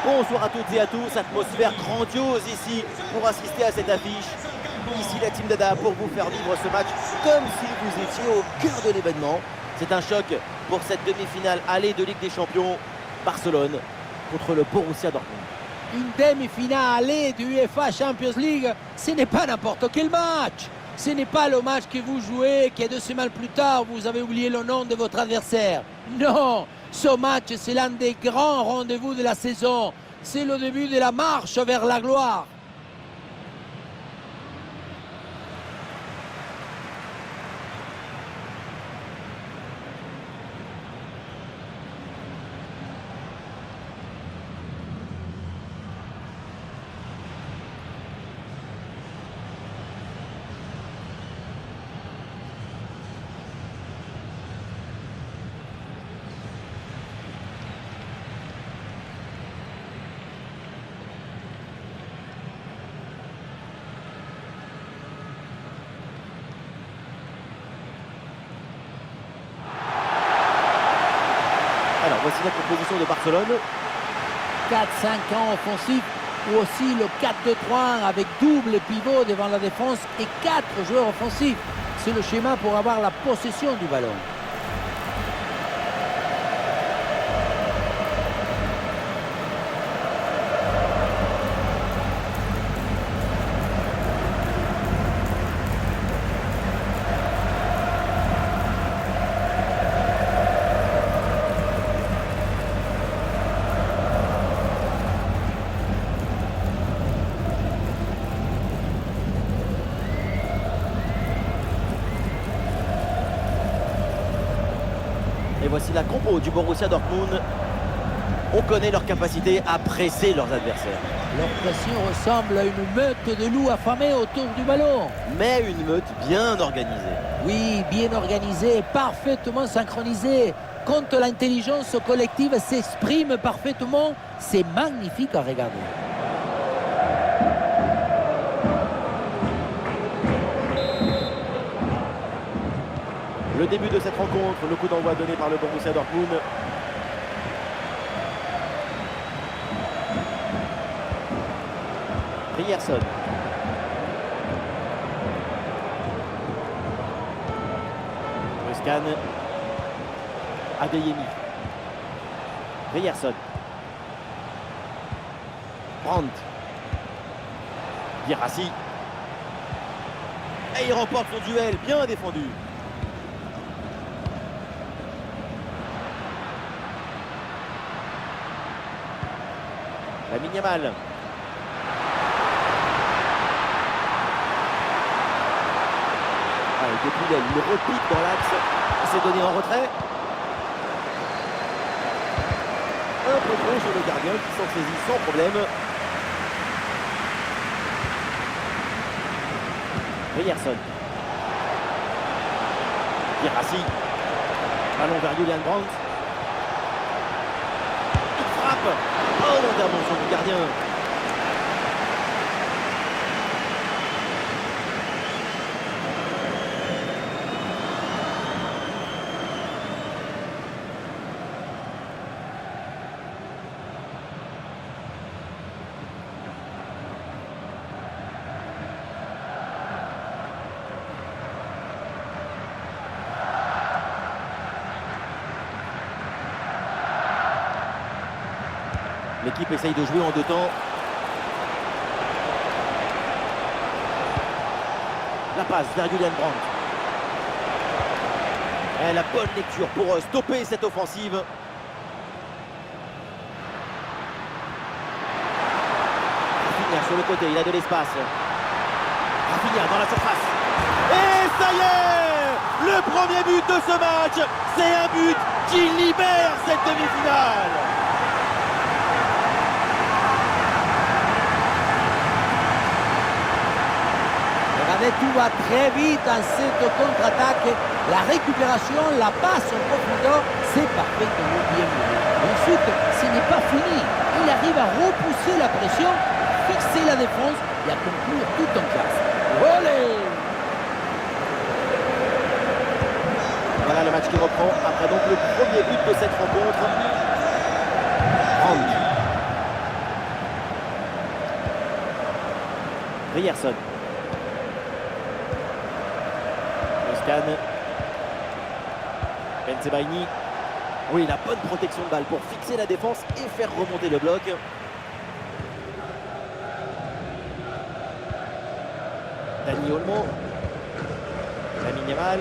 Bonsoir à toutes et à tous, atmosphère grandiose ici pour assister à cette affiche. Ici la Team Dada pour vous faire vivre ce match comme si vous étiez au cœur de l'événement. C'est un choc pour cette demi-finale aller de Ligue des Champions. Barcelone contre le Borussia Dortmund. Une demi-finale aller du UEFA Champions League, ce n'est pas n'importe quel match. Ce n'est pas le match que vous jouez, que 2 semaines plus tard, vous avez oublié le nom de votre adversaire. Non, ce match, c'est l'un des grands rendez-vous de la saison. C'est le début de la marche vers la gloire. Alors voici la composition de Barcelone. 4-5 ans offensif ou aussi le 4-2-3 avec double pivot devant la défense et 4 joueurs offensifs. C'est le schéma pour avoir la possession du ballon. Et voici la compo du Borussia Dortmund. On connaît leur capacité à presser leurs adversaires. Leur pression ressemble à une meute de loups affamés autour du ballon. Mais une meute bien organisée. Oui, bien organisée, parfaitement synchronisée. Quand l'intelligence collective s'exprime parfaitement, c'est magnifique à regarder. Le début de cette rencontre, le coup d'envoi donné par le Borussia Dortmund. Ryerson. Ruskan. Adeyemi. Ryerson. Brandt. Guirassy. Et il remporte son duel, bien défendu. Lamine Yamal. Depuis l'aile, il repique dans l'axe. Il s'est donné en retrait. Un peu trop sur le gardien qui s'en saisit sans problème. Ryerson. Guirassy. Ballon vers Julian Brandt. Il frappe. Oh, l'intervention du gardien. L'équipe essaye de jouer en 2 temps. La passe vers Julian Brandt. Et la bonne lecture pour stopper cette offensive. Rafinha sur le côté, il a de l'espace. Rafinha dans la surface. Et ça y est! Le premier but de ce match, c'est un but qui libère cette demi-finale. Regardez, tout va très vite dans cette contre-attaque. La récupération, la passe en profondeur, c'est parfaitement bien mené. Ensuite, ce n'est pas fini. Il arrive à repousser la pression, fixer la défense et à conclure tout en classe. Olé! Voilà le match qui reprend après donc le premier but de cette rencontre. Brandt. Ryerson. Le scan. Bensebaini. Oui, la bonne protection de balle pour fixer la défense et faire remonter le bloc. Dani Olmo. Lamine Yamal.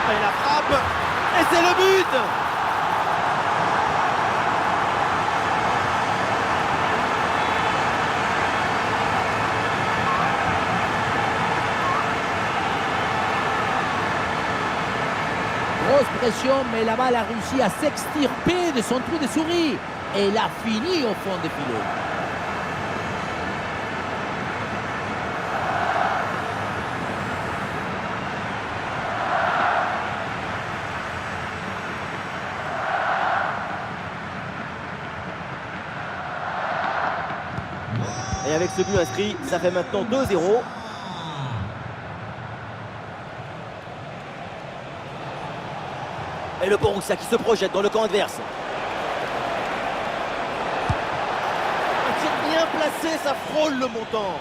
Et la frappe. Et c'est le but. Grosse pression, mais la balle a réussi à s'extirper de son trou de souris. Et il a fini au fond des filets. Et avec ce but inscrit, ça fait maintenant 2-0. Et le Borussia qui se projette dans le camp adverse. Un tir bien placé, ça frôle le montant.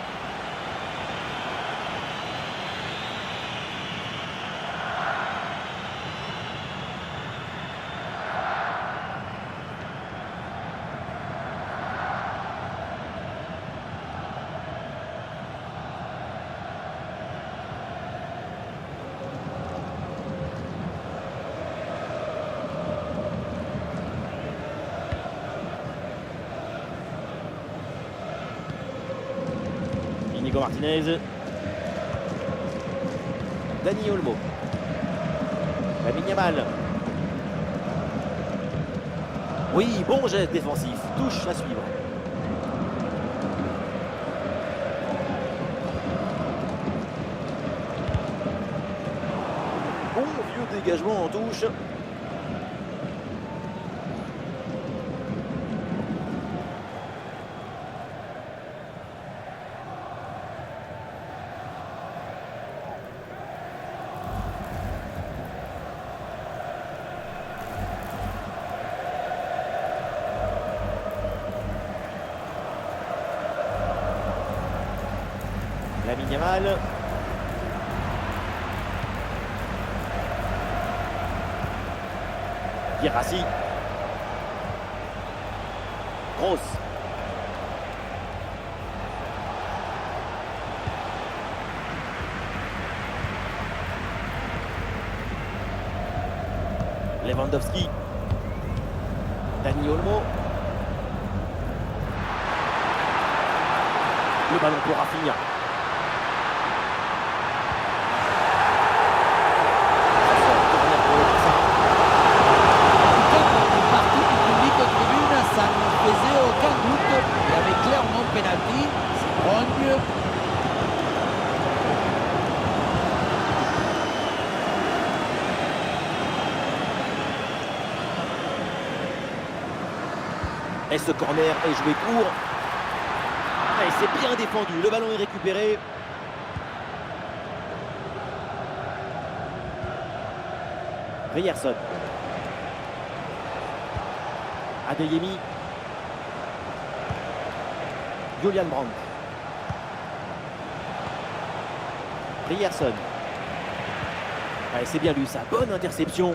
Inigo Martinez. Dani Olmo. Lamine Yamal. Oui, bon geste défensif. Touche à suivre. Bon vieux dégagement en touche. Lamine Yamal. Guirassy. Gross. Lewandowski. Dani Olmo. Le ballon pour Rafinha. Ça ne faisait aucun doute. Il y avait clairement pénalty. C'est Brogne. Et ce corner est joué court. Et c'est bien défendu. Le ballon est récupéré. Ryerson. Adeyemi. Julian Brandt. Ryerson. Ouais, c'est bien lui, sa bonne interception.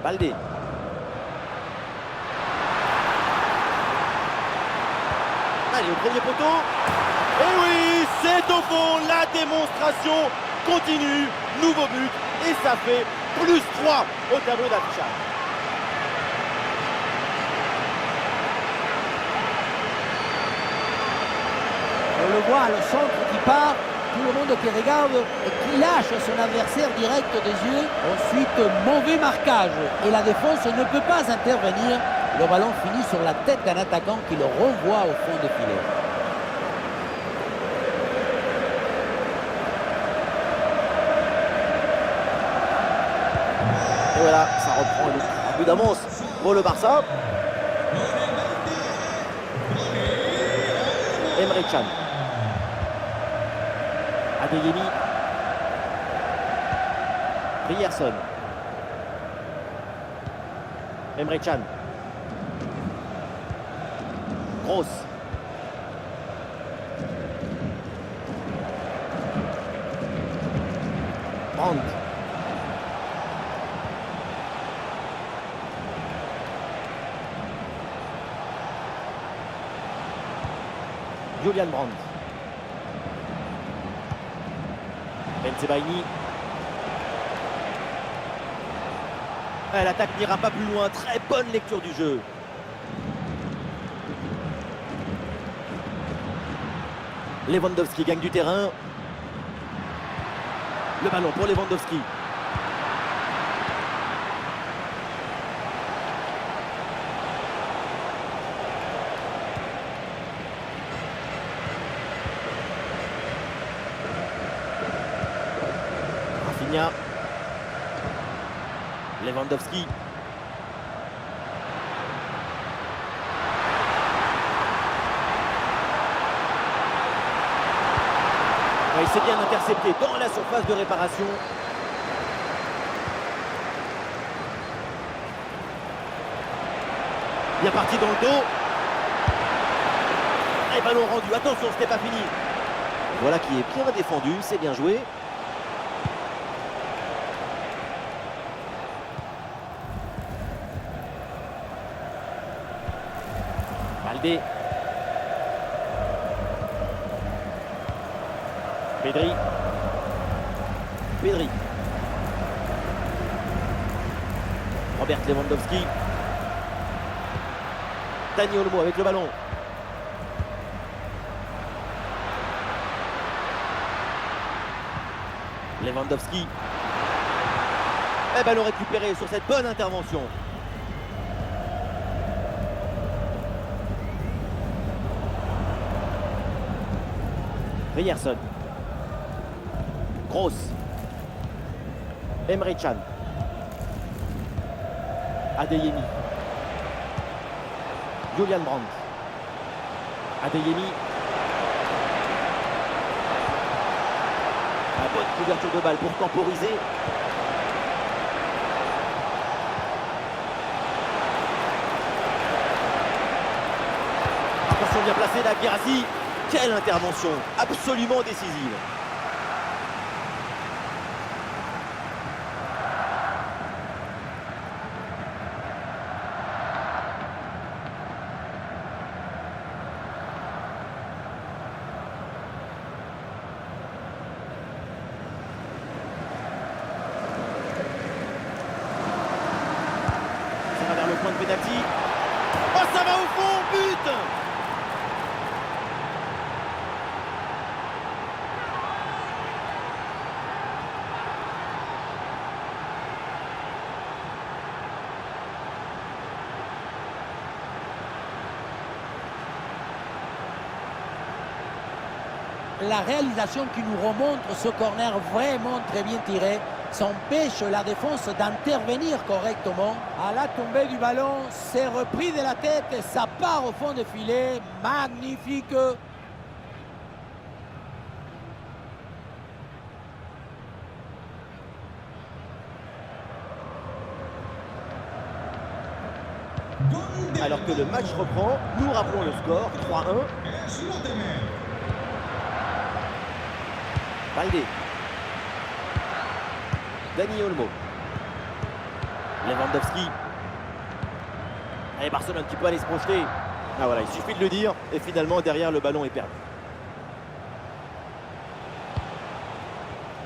Baldé. Allez, au premier poteau. Et oui, c'est au fond, la démonstration continue. Nouveau but et ça fait +3 au tableau d'affichage. On le voit, le centre qui part, tout le monde qui regarde et qui lâche son adversaire direct des yeux. Ensuite, mauvais marquage et la défense ne peut pas intervenir. Le ballon finit sur la tête d'un attaquant qui le renvoie au fond des filets. Et voilà, ça reprend un but d'avance pour le Barça. Emre Can. Adeyemi. Ryerson. Emre Can. Gross. Brandt. Julian Brandt. Bensebaini. L'attaque n'ira pas plus loin. Très bonne lecture du jeu. Lewandowski gagne du terrain. Le ballon pour Lewandowski. Rafinha. Lewandowski. Il s'est bien intercepté dans la surface de réparation. Bien parti dans le dos. Et ballon rendu. Attention, ce n'est pas fini. Voilà qui est bien défendu. C'est bien joué. Baldé. Pedri. Pedri. Robert Lewandowski. Dani Olmo avec le ballon. Lewandowski. Et ballon récupéré sur cette bonne intervention. Ryerson. Gross. Emre Can. Adeyemi. Julian Brandt. Adeyemi. La bonne couverture de balle pour temporiser. Attention, bien placé là, Guirassy. Quelle intervention, absolument décisive. Ça va vers le point de pénalty. Oh, ça va au fond, but! La réalisation qui nous remontre ce corner vraiment très bien tiré, ça empêche la défense d'intervenir correctement. À la tombée du ballon, c'est repris de la tête et ça part au fond du filet. Magnifique! Alors que le match reprend, nous rappelons le score, 3-1. Baldé. Dani Olmo. Lewandowski. Et Barcelone qui peut aller se projeter. Ah voilà, il suffit de le dire. Et finalement, derrière, le ballon est perdu.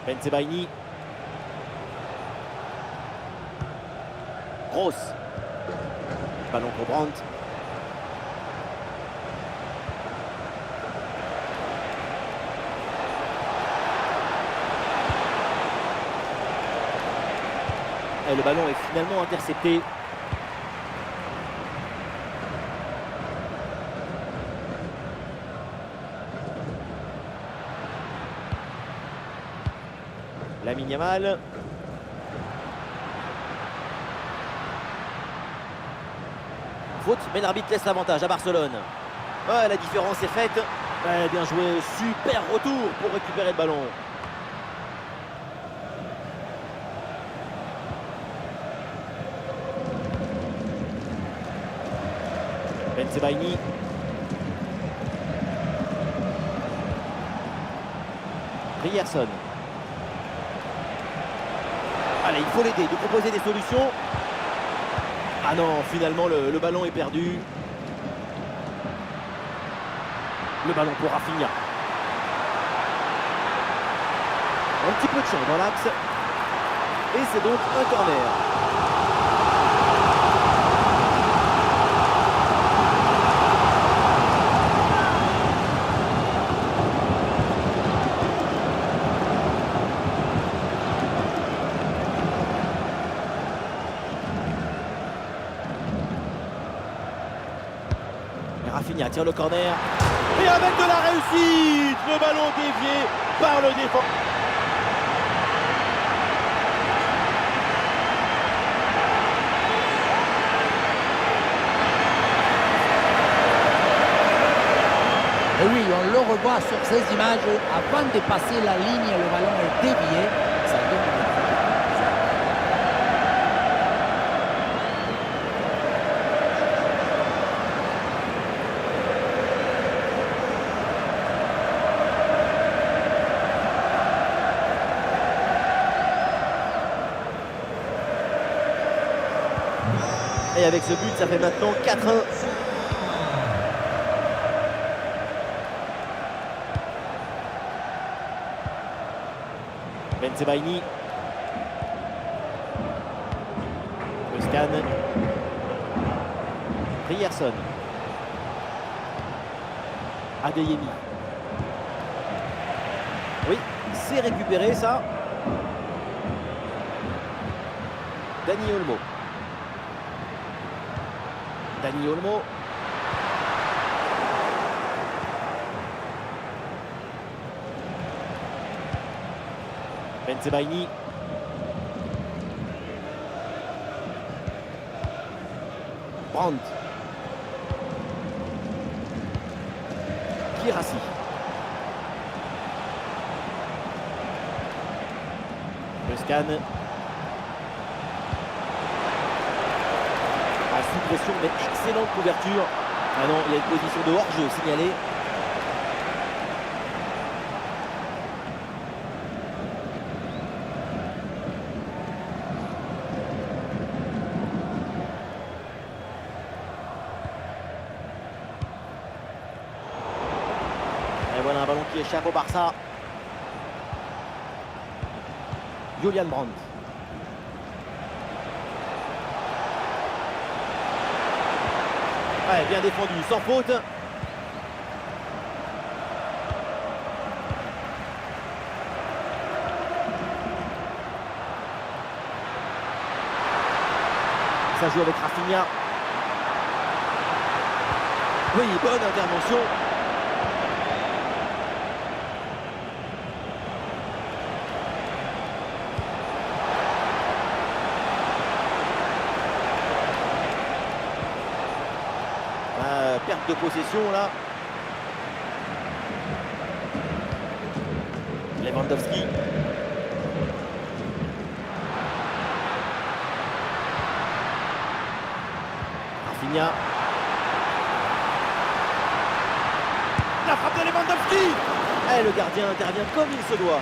Bensebaini. Gross. Ballon pour Brandt. Et le ballon est finalement intercepté. Lamine Yamal. Faute, mais l'arbitre laisse l'avantage à Barcelone. Ouais, la différence est faite. Ouais, bien joué, super retour pour récupérer le ballon. Bensebaini. Ryerson. Allez, il faut l'aider, de proposer des solutions. Ah non, finalement le ballon est perdu. Le ballon pour Rafinha. Un petit peu de champ dans l'axe. Et c'est donc un corner. Rafinha tire le corner. Et avec de la réussite, le ballon dévié par le défenseur. Et oui, on le revoit sur ces images. Avant de passer la ligne, le ballon est dévié. Ça donne une... Et avec ce but, ça fait maintenant 4-1. Bensebaini. Le scan. Ryerson. Adeyemi. Oui, c'est récupéré ça. Dani Olmo. Dani Olmo. Bensebaini. Brandt. Guirassy. Le scan. Sous pression, mais excellente couverture. Ah non, il y a une position de hors-jeu signalée. Et voilà un ballon qui échappe au Barça. Julian Brandt. Ouais, bien défendu, sans faute. Ça joue avec Rafinha. Oui, bonne intervention. Perte de possession là. Lewandowski. Rafinha. La frappe de Lewandowski. Et le gardien intervient comme il se doit.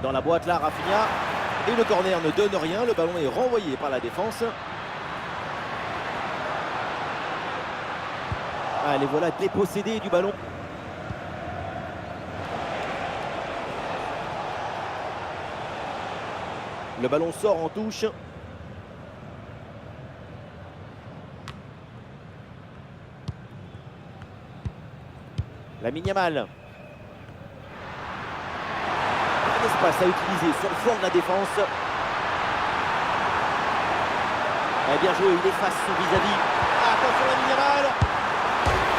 Dans la boîte là, Rafinha. Et le corner ne donne rien. Le ballon est renvoyé par la défense. Les voilà dépossédés du ballon. Le ballon sort en touche. Lamine Yamal. Espace à utiliser sur le flanc de la défense. Bien joué, il efface son vis-à-vis. Attention Lamine Yamal.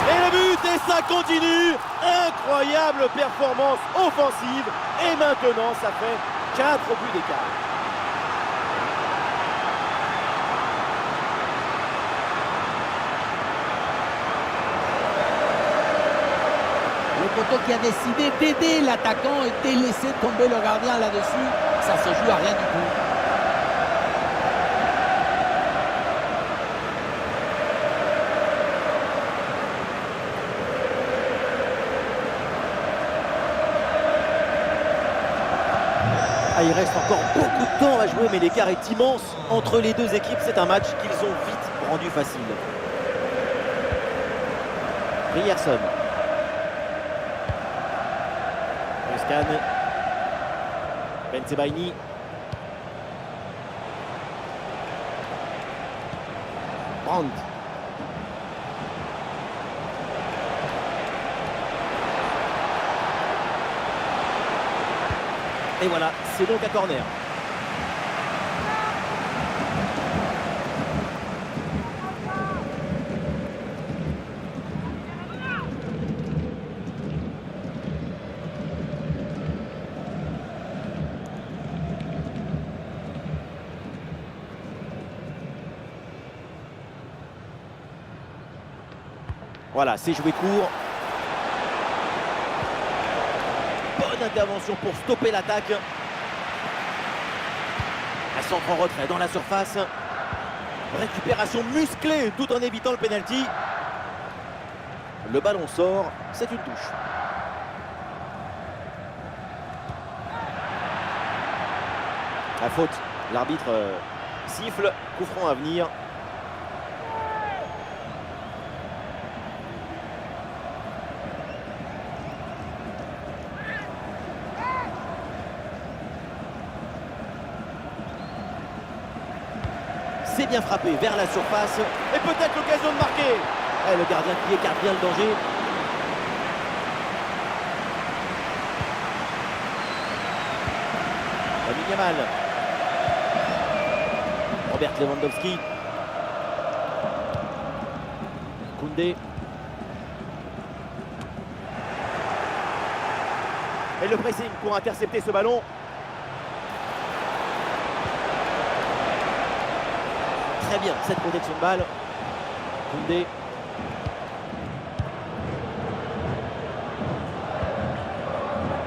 Et le but, et ça continue. Incroyable performance offensive. Et maintenant, ça fait 4 buts d'écart. poteau qui a décidé d'aider l'attaquant et de laisser tomber le gardien là-dessus. Ça se joue à rien du tout. Ah, il reste encore beaucoup de temps à jouer, mais l'écart est immense entre les deux équipes. C'est un match qu'ils ont vite rendu facile. Ryerson. Muscan. Bensebaini. Brandt. Et voilà, c'est donc un corner. Voilà, c'est joué court. Bonne intervention pour stopper l'attaque. Un centre en retrait dans la surface. Récupération musclée tout en évitant le pénalty. Le ballon sort, c'est une touche. La faute, l'arbitre siffle, coup franc à venir. C'est bien frappé vers la surface. Et peut-être l'occasion de marquer. Et le gardien qui écarte bien le danger. Lamine Yamal. Robert Lewandowski. Koundé. Et le pressing pour intercepter ce ballon. Très bien cette protection de balle. Koundé.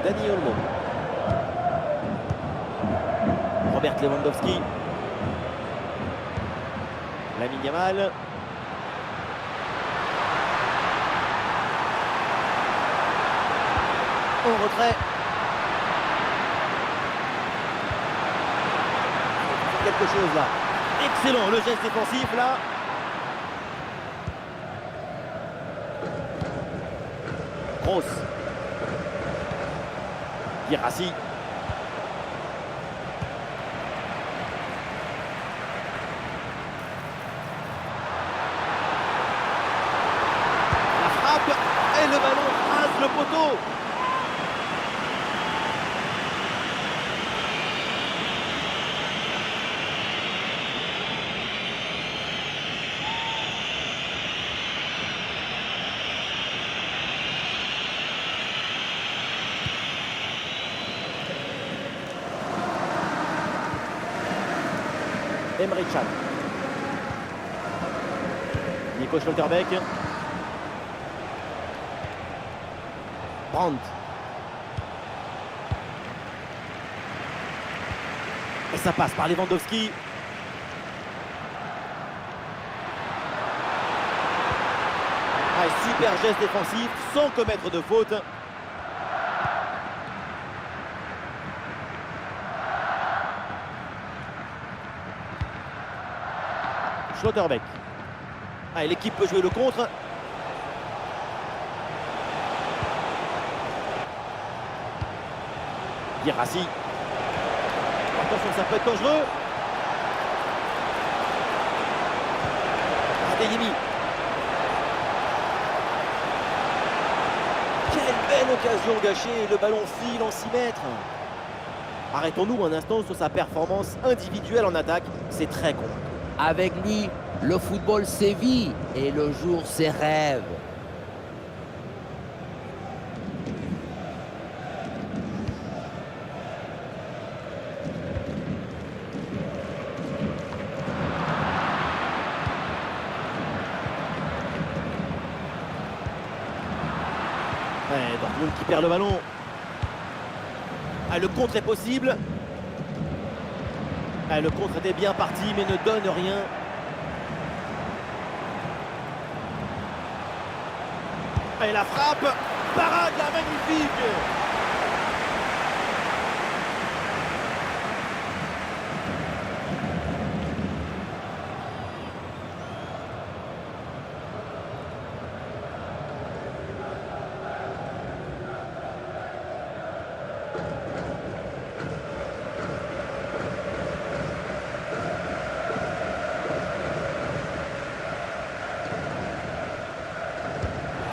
Dani Olmo. Robert Lewandowski. Lamine Yamal. En retrait. Quelque chose là. Excellent le geste défensif là. Gross. Guirassy. La frappe et le ballon rase le poteau. Emre Can. Nico Schlotterbeck. Brandt. Et ça passe par Lewandowski. Super geste défensif sans commettre de faute. Schlotterbeck. Et l'équipe peut jouer le contre. Guirassy. Attention, ça peut être dangereux. Adeyemi. Quelle belle occasion gâchée. Le ballon file en 6 mètres. Arrêtons-nous un instant sur sa performance individuelle en attaque. C'est très convaincant. Avec lui, le football sévit et le jour ses rêves. Ouais, Dortmund qui perd le ballon. Ah, le contre est possible. Ah, le contre était bien parti mais ne donne rien. Et la frappe, parade là, magnifique.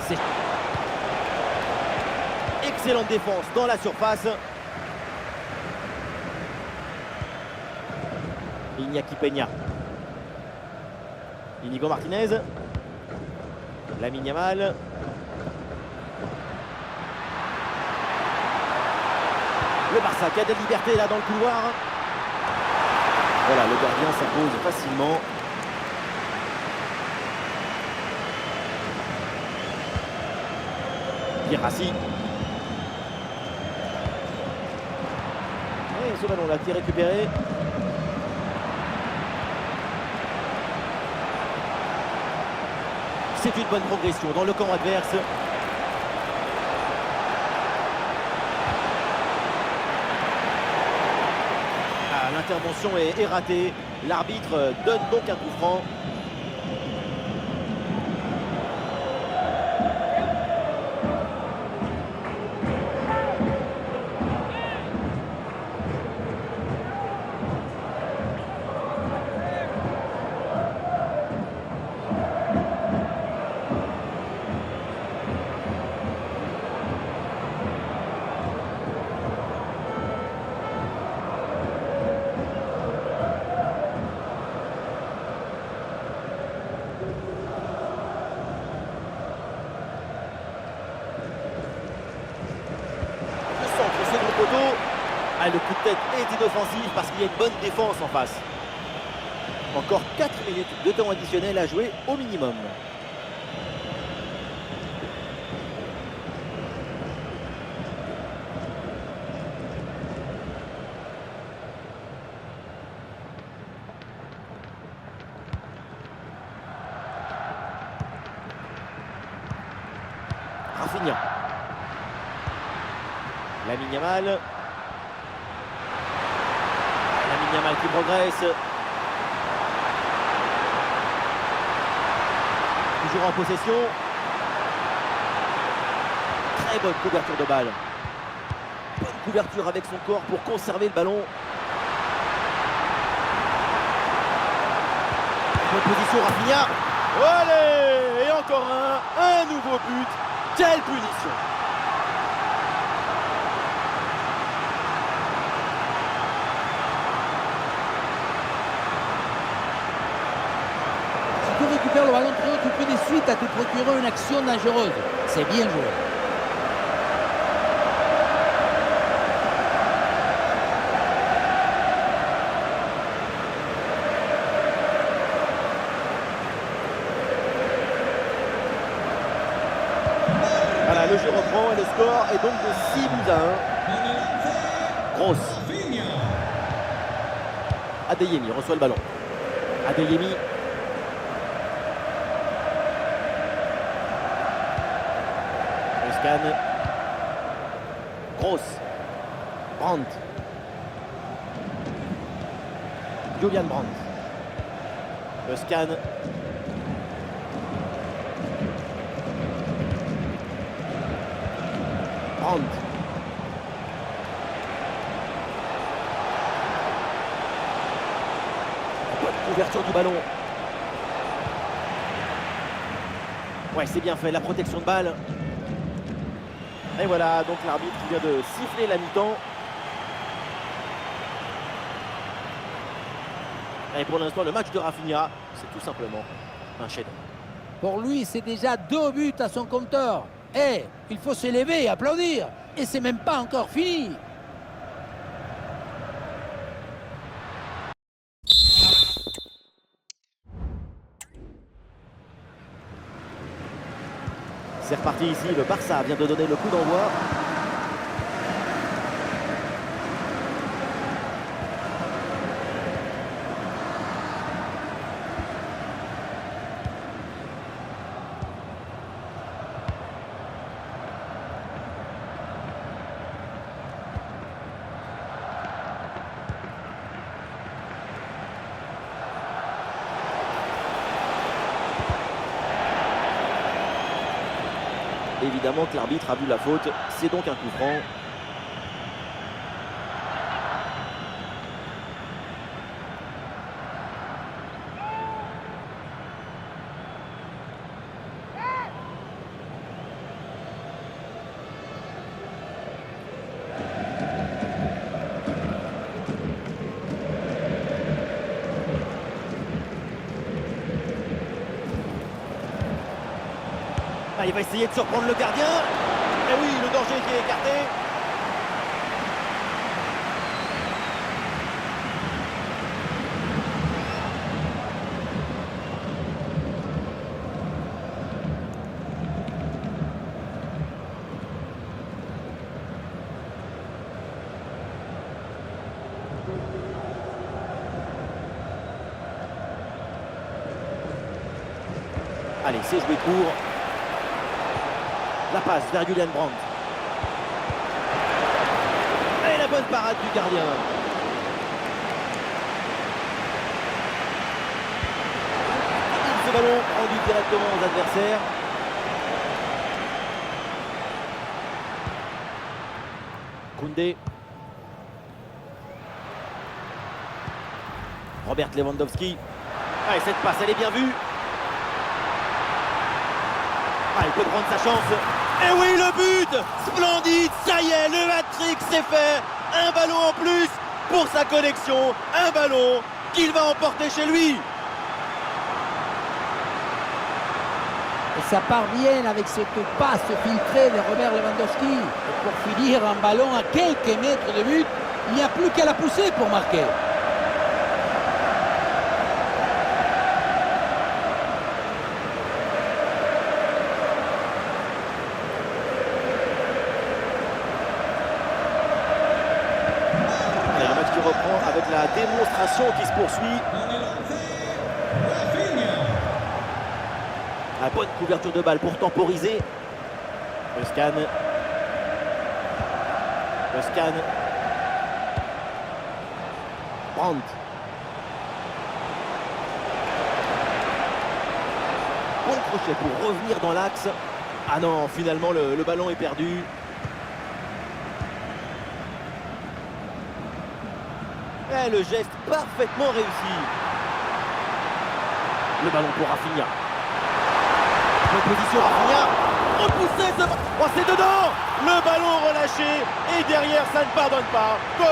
C'est excellente défense dans la surface. Iñaki Peña. Inigo Martinez. Lamine Yamal. Le Barça qui a de la liberté là dans le couloir. Voilà, le gardien s'impose facilement. Guirassy. Et ce ballon là qui est récupéré. C'est une bonne progression dans le camp adverse. Ah, l'intervention est ratée. L'arbitre donne donc un coup franc. Ah, le coup de tête est inoffensif parce qu'il y a une bonne défense en face. Encore 4 minutes de temps additionnel à jouer au minimum. Rafinha. Lamine Yamal. Lamine Yamal qui progresse. Toujours en possession. Très bonne couverture de balle. Bonne couverture avec son corps pour conserver le ballon. Bonne position Rafinha. Allez, et encore un nouveau but. Quelle punition! Si tu récupères le ballon très haut, tu peux de suite à te procurer une action dangereuse. C'est bien joué. Voilà, le jeu reprend et le score est donc de 6-1. Grosse. Adeyemi reçoit le ballon. Adeyemi. Scan. Grosse. Brandt. Julian Brandt. Le scan. Brandt. Bonne couverture du ballon. Ouais, c'est bien fait, la protection de balle. Et voilà, donc l'arbitre qui vient de siffler la mi-temps. Et pour l'instant, le match de Rafinha, c'est tout simplement un chef-d'œuvre. Pour lui, c'est déjà 2 buts à son compteur. Et il faut se lever et applaudir. Et c'est même pas encore fini. C'est reparti ici, le Barça vient de donner le coup d'envoi. Évidemment que l'arbitre a vu la faute, c'est donc un coup franc. Ah, il va essayer de surprendre le gardien. Et oui, le danger qui est écarté. Allez, c'est joué court. La passe vers Julian Brandt. Et la bonne parade du gardien. Ce ballon rendu directement aux adversaires. Koundé. Robert Lewandowski. Ah, et cette passe, elle est bien vue. Ah, il peut prendre sa chance. Et oui, le but! Splendide, ça y est, le hat-trick c'est fait. Un ballon en plus pour sa collection. Un ballon qu'il va emporter chez lui. Et ça part bien avec cette passe filtrée de Robert Lewandowski. Et pour finir, un ballon à quelques mètres de but, il n'y a plus qu'à la pousser pour marquer. Avec la démonstration qui se poursuit. La bonne couverture de balle pour temporiser. Le scan. Le scan. Brandt. Bon crochet pour revenir dans l'axe. Ah non, finalement le ballon est perdu. Et le geste parfaitement réussi. Le ballon pour Rafinha. Bonne position Rafinha. Repoussé ce... Oh, c'est dedans. Le ballon relâché. Et derrière, ça ne pardonne pas. Goal!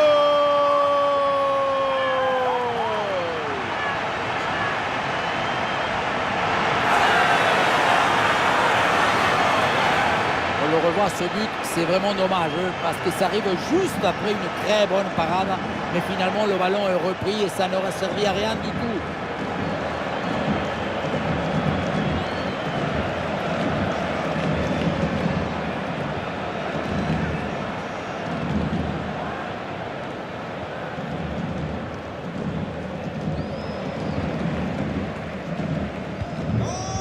On le revoit, ce but, c'est vraiment dommage parce que ça arrive juste après une très bonne parade. Mais finalement, le ballon est repris et ça n'aurait servi à rien du tout.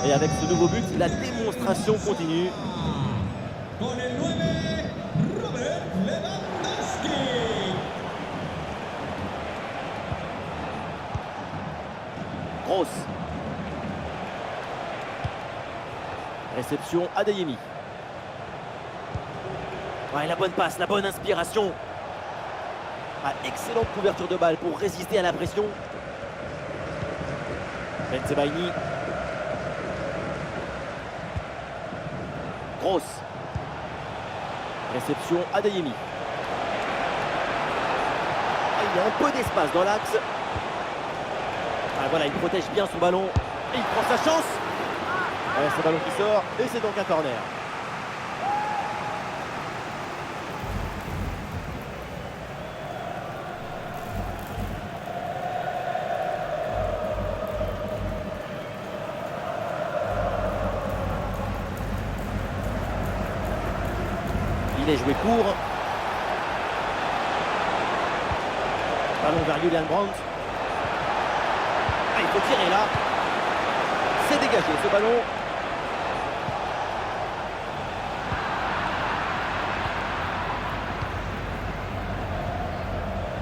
Et avec ce nouveau but, la démonstration continue. Gross. Réception Adeyemi. Ouais, la bonne passe, la bonne inspiration. Ah, excellente couverture de balle pour résister à la pression. Bensebaini. Gross. Réception Adeyemi. Ah, il y a un peu d'espace dans l'axe. Ah, voilà, il protège bien son ballon. Et il prend sa chance. Ouais, c'est un ballon qui sort. Et c'est donc un corner. Il est joué court. Ballon vers Julian Brandt. Ah, il faut tirer là. C'est dégagé ce ballon.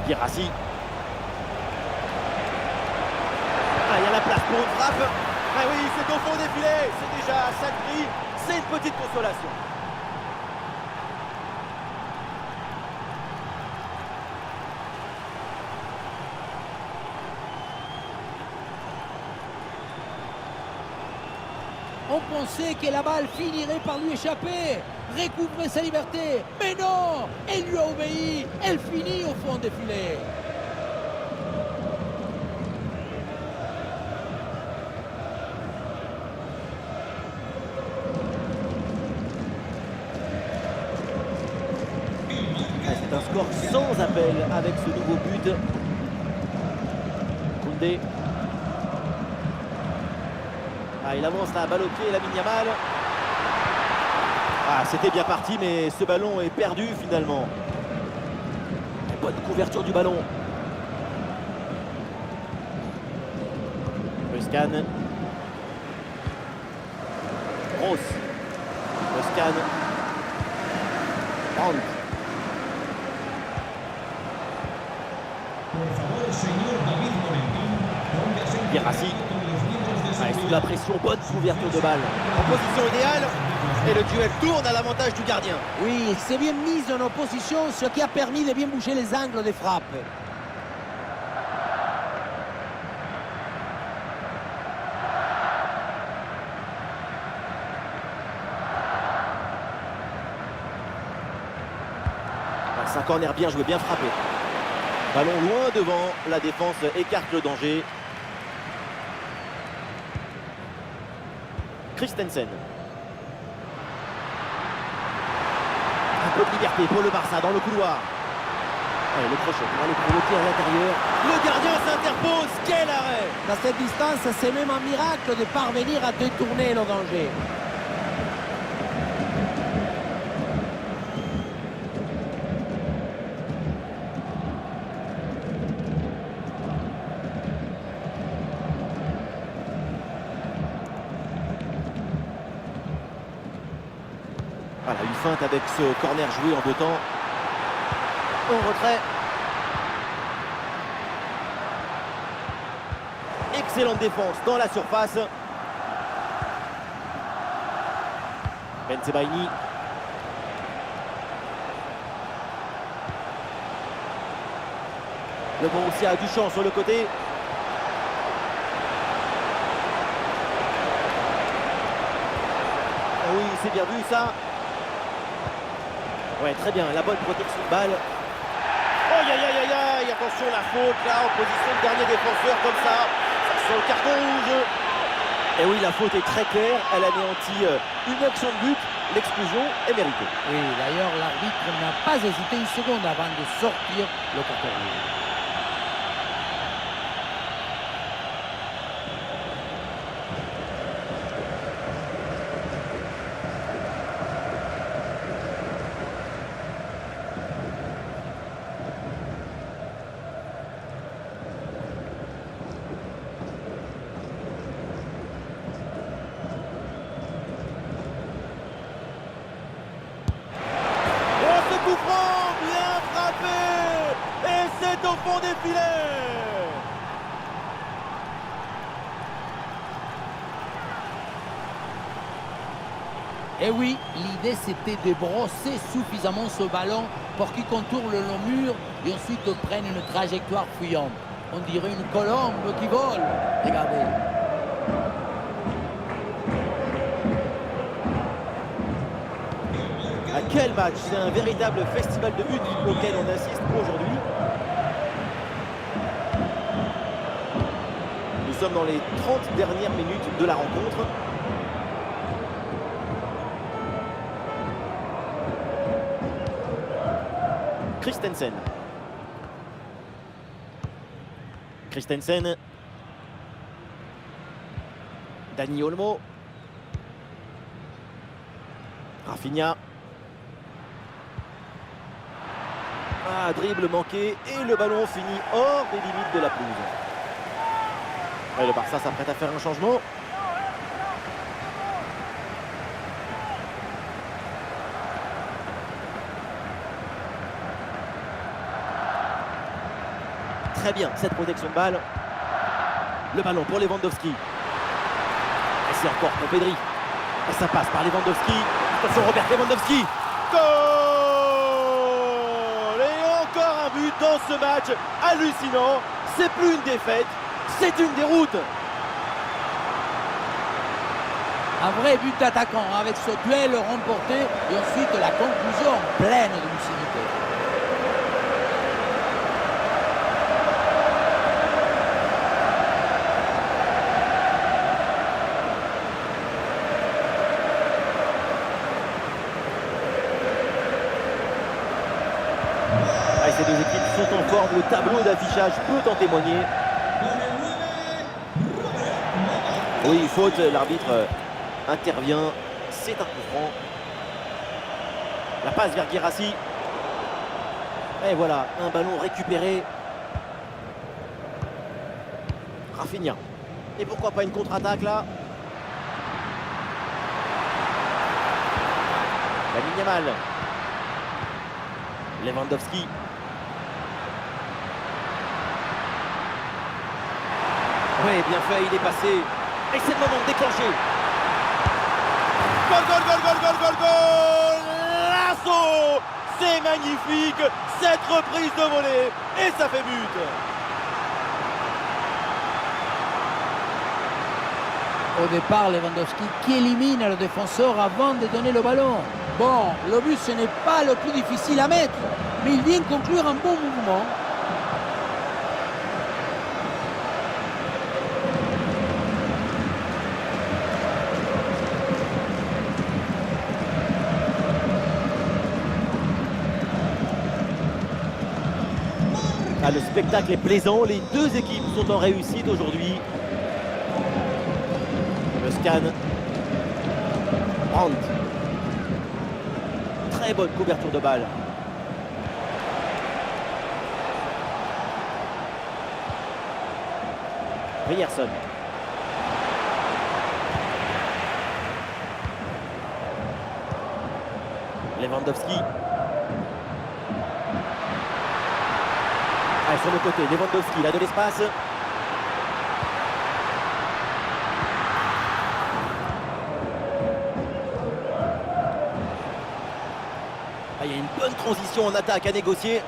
Guirassy. Ah, il y a la place pour une frappe. Ah oui, c'est au fond des filets. C'est déjà à 5 prix. C'est une petite consolation. On pensait que la balle finirait par lui échapper, recouvrer sa liberté. Mais non, elle lui a obéi. Elle finit au fond des filets. C'est un score sans appel avec ce nouveau but. Koundé. Ah, il avance là, balle au pied, Lamine Yamal. Ah, c'était bien parti, mais ce ballon est perdu finalement. Bonne couverture du ballon. Ruscan. Gross. Ruscan. Brandt. Guirassy. Sous la pression, bonne couverture de balle. En position idéale. Et le duel tourne à l'avantage du gardien. Oui, il s'est bien mis en opposition, ce qui a permis de bien bouger les angles des frappes. C'est un corner bien joué, bien frappé. Ballon loin devant, la défense écarte le danger. Christensen. Un peu de liberté pour le Barça dans le couloir. Allez, le crochet pour aller provoquer à l'intérieur. Le gardien s'interpose, quel arrêt! Dans cette distance, c'est même un miracle de parvenir à détourner le danger. Voilà, une feinte avec ce corner joué en deux temps. Au retrait. Excellente défense dans la surface. Ben Sebaini. Le bon aussi a Duchamp sur le côté. Ah oui, c'est bien vu ça. Ouais, très bien, la bonne protection de balle. Oh, aïe, aïe, aïe, aïe, attention, la faute, là, en position de dernier défenseur, comme ça. Ça sent le carton rouge. Et oui, la faute est très claire, elle anéantit une action de but. L'exclusion est méritée. Oui, d'ailleurs, l'arbitre n'a pas hésité une seconde avant de sortir le carton rouge. Coup franc, bien frappé. Et c'est au fond des filets. Et oui, l'idée c'était de brosser suffisamment ce ballon pour qu'il contourne le long mur et ensuite prenne une trajectoire fuyante. On dirait une colombe qui vole. Regardez. Quel match! C'est un véritable festival de buts auquel on assiste aujourd'hui. Nous sommes dans les 30 dernières minutes de la rencontre. Christensen. Christensen. Dani Olmo. Rafinha. Ah, dribble manqué et le ballon finit hors des limites de la pelouse. Et le Barça s'apprête à faire un changement. Très bien cette protection de balle. Le ballon pour Lewandowski. Et c'est encore pour Pedri. Et ça passe par Lewandowski. Attention Robert Lewandowski. Goal! Et encore un but dans ce match hallucinant. C'est plus une défaite, c'est une déroute. Un vrai but d'attaquant avec ce duel remporté et ensuite la conclusion pleine de lucidité. Ces deux équipes sont en forme, le tableau d'affichage peut en témoigner. Oui, faute, l'arbitre intervient, c'est un coup franc. La passe vers Guirassy. Et voilà, un ballon récupéré. Rafinha. Et pourquoi pas une contre-attaque là? Lamine Yamal. Lewandowski. Oui, bien fait, il est passé. Et c'est le moment de déclencher. Goal, goal, goal, goal, goal, goal, goal! L'assaut! C'est magnifique, cette reprise de volée. Et ça fait but. Au départ, Lewandowski qui élimine le défenseur avant de donner le ballon. Bon, le but, ce n'est pas le plus difficile à mettre, mais il vient conclure un bon mouvement. Ah, le spectacle est plaisant, les deux équipes sont en réussite aujourd'hui. Le scan. Brandt. Très bonne couverture de balle. Ryerson. Lewandowski. Ah, sur le côté, Lewandowski, il a de l'espace. Ah, il y a une bonne transition en attaque à négocier.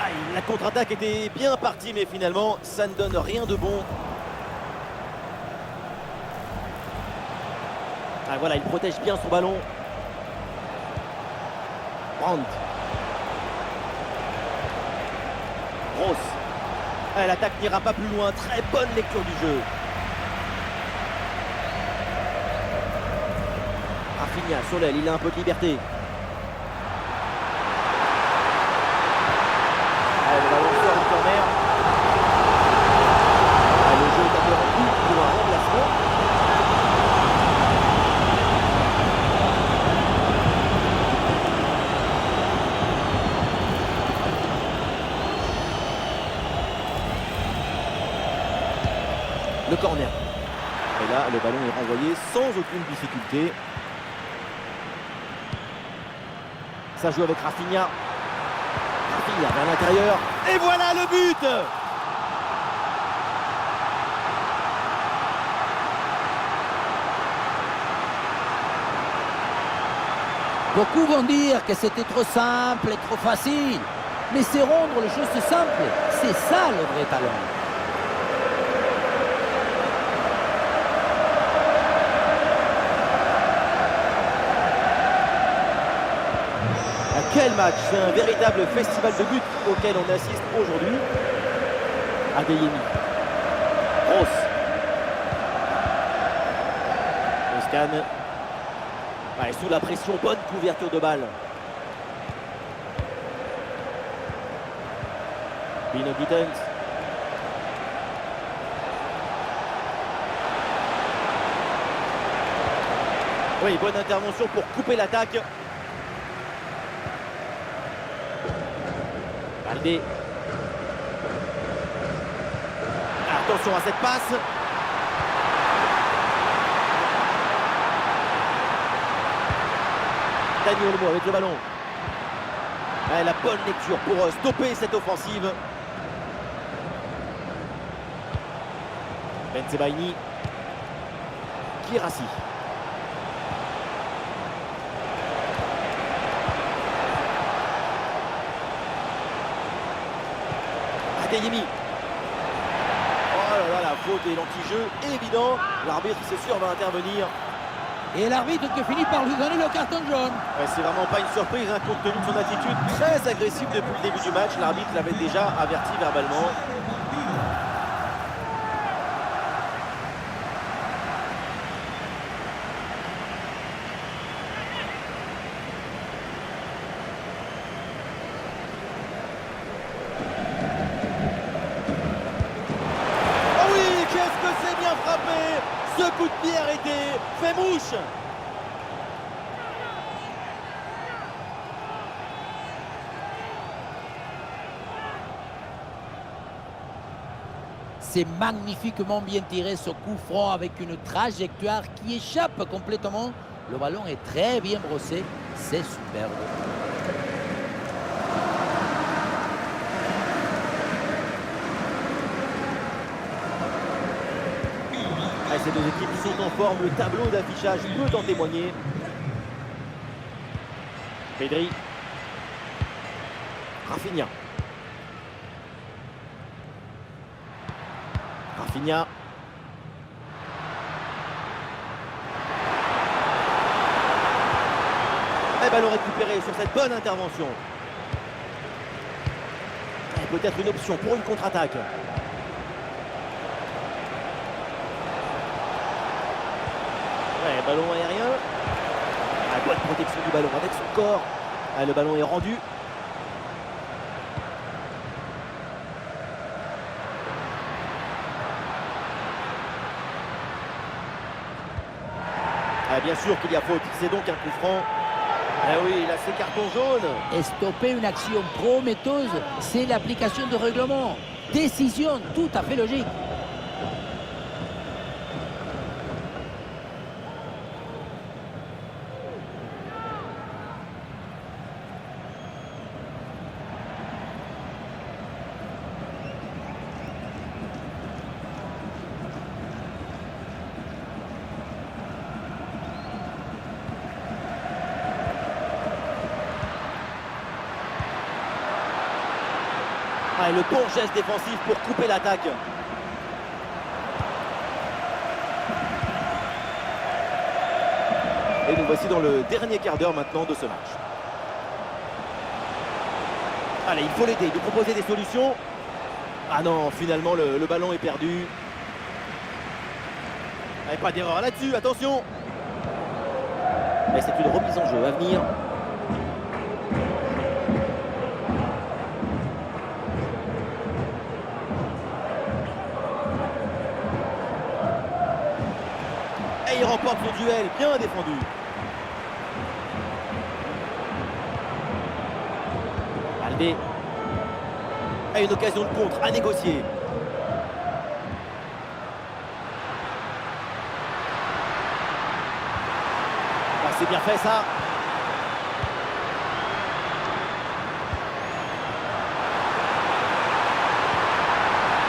Ah, la contre-attaque était bien partie, mais finalement, ça ne donne rien de bon. Ah, voilà, il protège bien son ballon. Brandt. Gross. Ah, l'attaque n'ira pas plus loin. Très bonne lecture du jeu. Rafinha, Solel, il a un peu de liberté. Ah, le ballon sort du corner. Ah, le jeu est interrompu pour un remplacement. Le corner. Et là, le ballon est renvoyé sans aucune difficulté. Ça joue avec Rafinha. Rafinha vers l'intérieur. Et voilà le but! Beaucoup vont dire que c'était trop simple et trop facile. Mais c'est rendre les choses simples. C'est ça le vrai talent. Quel match! C'est un véritable festival de buts auquel on assiste aujourd'hui. Adeyemi. Gross. Le scan. Ouais, sous la pression, bonne couverture de balle. Bino Gittens. Oui, bonne intervention pour couper l'attaque. Baldé. Attention à cette passe. Dani Olmo avec le ballon. Ah, la bonne lecture pour stopper cette offensive. Bensebaini. Guirassy. Adeyemi. Oh là là, la faute et l'anti-jeu évident. L'arbitre, c'est sûr, va intervenir. Et l'arbitre qui finit par lui donner le carton jaune. Ouais, c'est vraiment pas une surprise, hein, compte tenu de son attitude très agressive depuis le début du match. L'arbitre l'avait déjà averti verbalement. Oh oui, qu'est-ce que c'est bien frappé! Ce coup de pied arrêté fait mouche. C'est magnifiquement bien tiré ce coup franc avec une trajectoire qui échappe complètement. Le ballon est très bien brossé, c'est superbe. Ah, ces deux équipes sont en forme, le tableau d'affichage peut en témoigner. Pedri. Rafinha. Rafinha. Et ballon récupéré sur cette bonne intervention. Et peut-être une option pour une contre-attaque. Ouais, ballon aérien. La bonne protection du ballon avec son corps. Ah, le ballon est rendu. Ah, bien sûr qu'il y a faute, c'est donc un coup franc. Ah oui, là c'est carton jaune. Et stopper une action prometteuse, c'est l'application de règlement. Décision tout à fait logique. Ah, et le bon geste défensif pour couper l'attaque. Et nous voici dans le dernier quart d'heure maintenant de ce match. Allez, il faut l'aider, lui proposer des solutions. Ah non, finalement le ballon est perdu. Allez, pas d'erreur là-dessus, attention. Et c'est une remise en jeu à venir. Et il remporte son duel, bien défendu. Baldé. A une occasion de contre à négocier. Ah, c'est bien fait ça.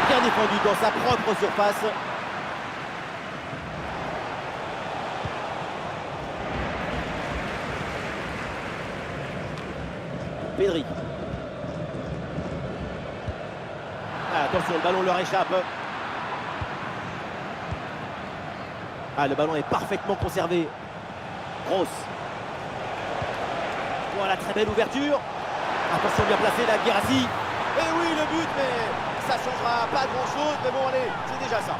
Bien défendu dans sa propre surface. Pedri. Ah, attention, le ballon leur échappe. Ah, le ballon est parfaitement conservé. Gross. Voilà, très belle ouverture. Attention, bien placé, la Guirassy. Et oui, le but, mais ça changera pas grand-chose. Mais bon, allez, c'est déjà ça.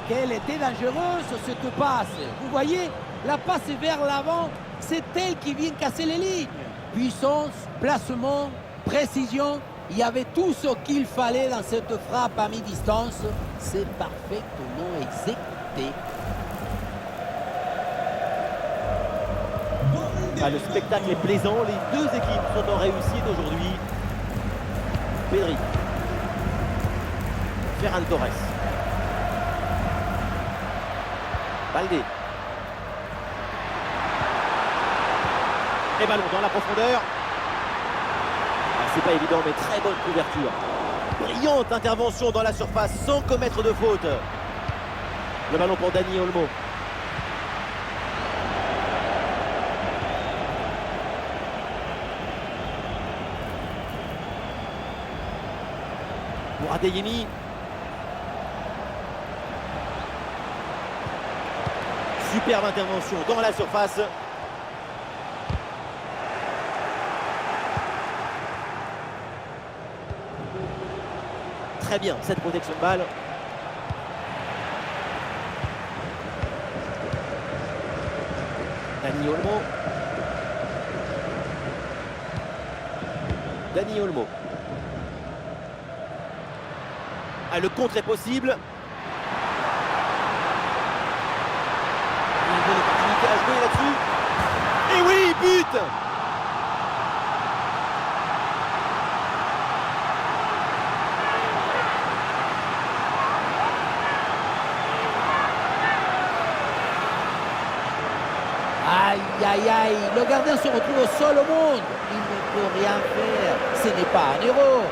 Quelle était dangereuse cette passe. Vous voyez, la passe vers l'avant, c'est elle qui vient casser les lignes. Puissance, placement, précision, Il y avait tout ce qu'il fallait dans cette frappe à mi-distance. C'est parfaitement exécuté. Ah, le spectacle est plaisant, les deux équipes sont en réussite aujourd'hui. Pedri. Ferran Torres. Baldé. Et ballon dans la profondeur. Ah, c'est pas évident, mais très bonne couverture. Brillante intervention dans la surface sans commettre de faute. Le ballon pour Dani Olmo. Pour Adeyemi. Superbe intervention dans la surface. Très bien cette protection de balle. Dani Olmo. Dani Olmo. Ah, le contre est possible. Une bonne opportunité à jouer là-dessus. Et oui, but! Aïe, aïe, aïe. Le gardien se retrouve seul au monde. Il ne peut rien faire. Ce n'est pas un héros.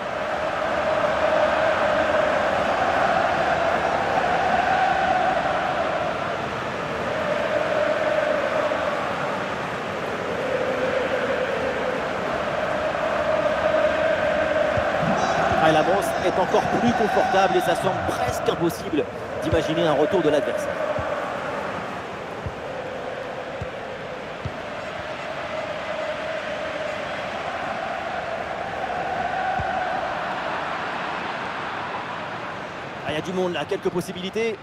Ah, l'avance est encore plus confortable et ça semble presque impossible d'imaginer un retour de l'adversaire. Ah, il y a du monde là, quelques possibilités.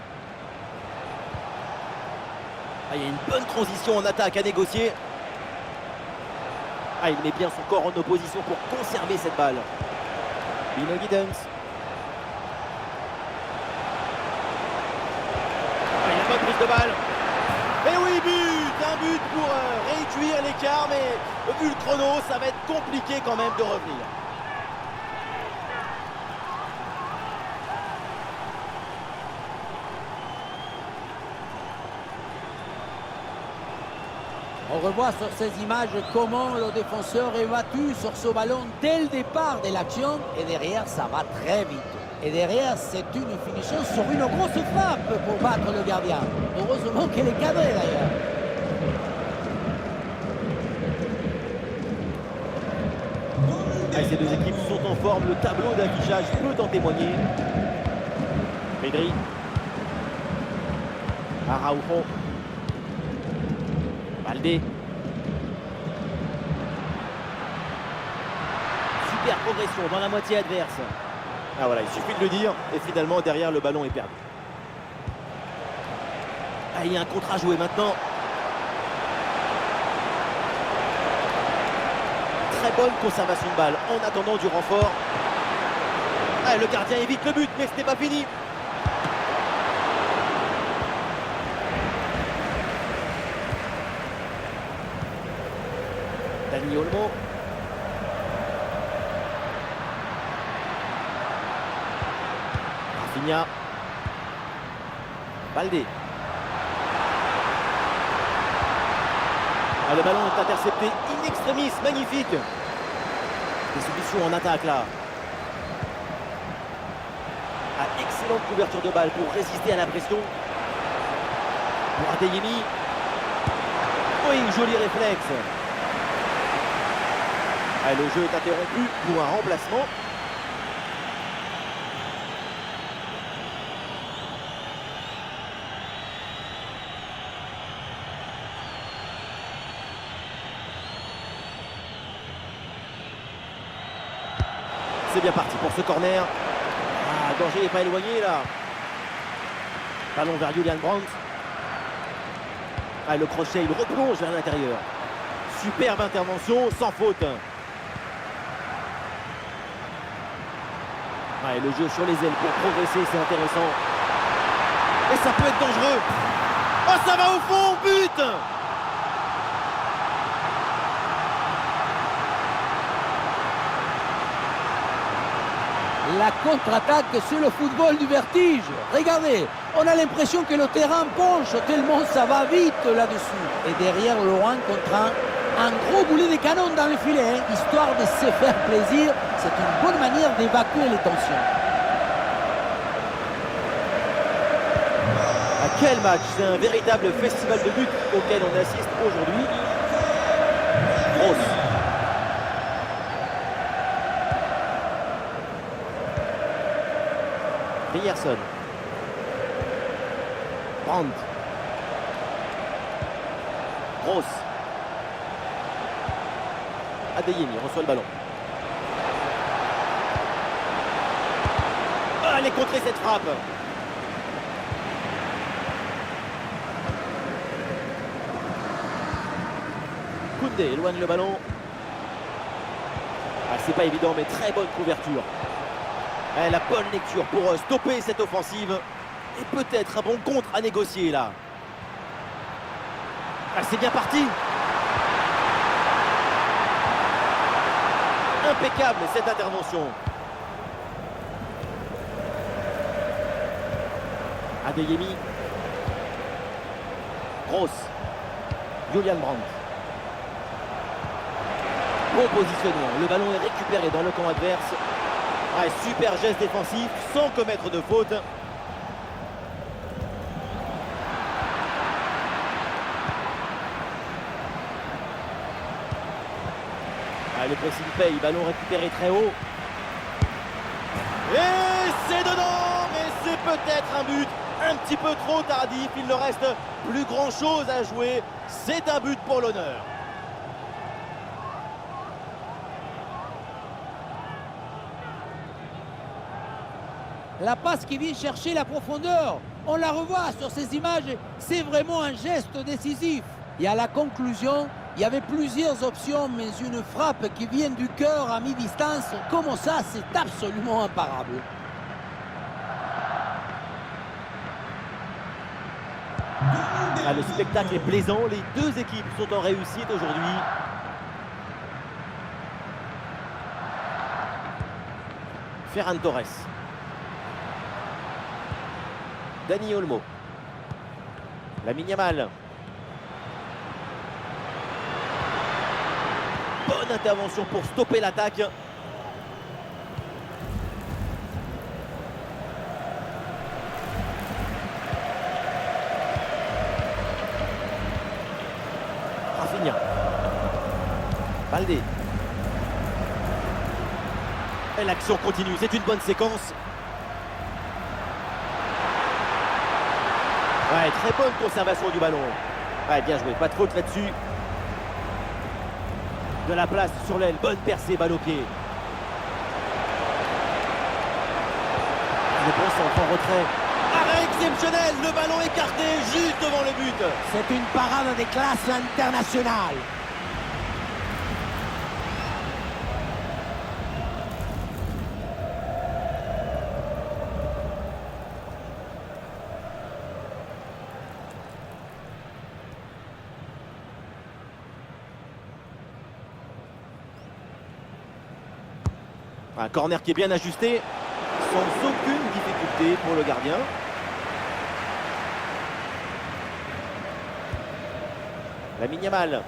Ah, il y a une bonne transition en attaque à négocier. Ah, il met bien son corps en opposition pour conserver cette balle. Lino Giddens. Ah, il y a une bonne prise de balle. Et oui, but! Un but pour réduire l'écart, mais vu le chrono, ça va être compliqué quand même de revenir. On revoit sur ces images comment le défenseur est battu sur ce ballon dès le départ de l'action. Et derrière, ça va très vite. Et derrière, c'est une finition sur une grosse frappe pour battre le gardien. Heureusement qu'elle est cadrée d'ailleurs. Ah, ces deux équipes sont en forme. Le tableau d'affichage peut en témoigner. Pedri. Araujo. Baldé. Super progression dans la moitié adverse. Ah voilà, il suffit de le dire. Et finalement, derrière, le ballon est perdu. Ah, il y a un contre à jouer maintenant. Très bonne conservation de balle en attendant du renfort. Ah, le gardien évite le but, mais ce n'est pas fini. Dani Olmo. Rafinha. Baldé. Ah, le ballon est intercepté in extremis, magnifique. Des solutions en attaque là. Ah, excellente couverture de balle pour résister à la pression. Pour Adeyemi. Oui, joli réflexe. Ah, le jeu est interrompu pour un remplacement. C'est bien parti pour ce corner. Ah, danger n'est pas éloigné là. Ballon vers Julian Brandt. Ah, le crochet, il replonge vers l'intérieur. Superbe intervention, sans faute. Ouais, le jeu sur les ailes pour progresser, c'est intéressant. Et ça peut être dangereux. Oh, ça va au fond, but! La contre-attaque, c'est le football du vertige. Regardez, on a l'impression que le terrain penche tellement ça va vite là-dessus. Et derrière, Laurent contraint un gros boulet de canon dans le filet, histoire de se faire plaisir. C'est une bonne manière d'évacuer les tensions. Quel match! C'est un véritable festival de buts auquel on assiste aujourd'hui. Grosse. Ryerson. Brandt. Gross. Adeyemi reçoit le ballon. Ah, elle est contrée cette frappe. Koundé éloigne le ballon. Ah, c'est pas évident, mais très bonne couverture. Ah, la bonne lecture pour stopper cette offensive. Et peut-être un bon contre à négocier là. Ah, c'est bien parti. Impeccable cette intervention. Adeyemi. Gross. Julian Brandt. Bon positionnement. Le ballon est récupéré dans le camp adverse. Ouais, super geste défensif sans commettre de faute. Ah, le pressing paye, ballon récupéré très haut. Et c'est dedans, mais c'est peut-être un but un petit peu trop tardif. Il ne reste plus grand chose à jouer. C'est un but pour l'honneur. La passe qui vient chercher la profondeur, on la revoit sur ces images, c'est vraiment un geste décisif. Et à la conclusion, il y avait plusieurs options, mais une frappe qui vient du cœur à mi-distance, comme ça, c'est absolument imparable. Ah, le spectacle est plaisant, les deux équipes sont en réussite aujourd'hui. Ferran Torres. Dani Olmo. Lamine Yamal. Bonne intervention pour stopper l'attaque. Rafinha. Baldé. Et l'action continue, c'est une bonne séquence. Ouais, très bonne conservation du ballon. Ouais, bien joué, pas de faute là-dessus. De la place sur l'aile, bonne percée, balle au pied. Le bon centre en retrait. Arrêt exceptionnel, le ballon écarté juste devant le but. C'est une parade de classe internationale. Un corner qui est bien ajusté, sans aucune difficulté pour le gardien. Lamine Yamal.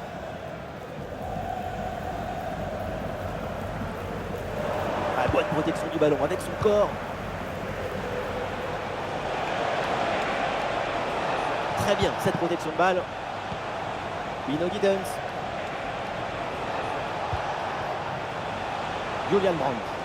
Ah, bonne protection du ballon avec son corps. Très bien cette protection de balle. Bino Giddens. Julian Brandt.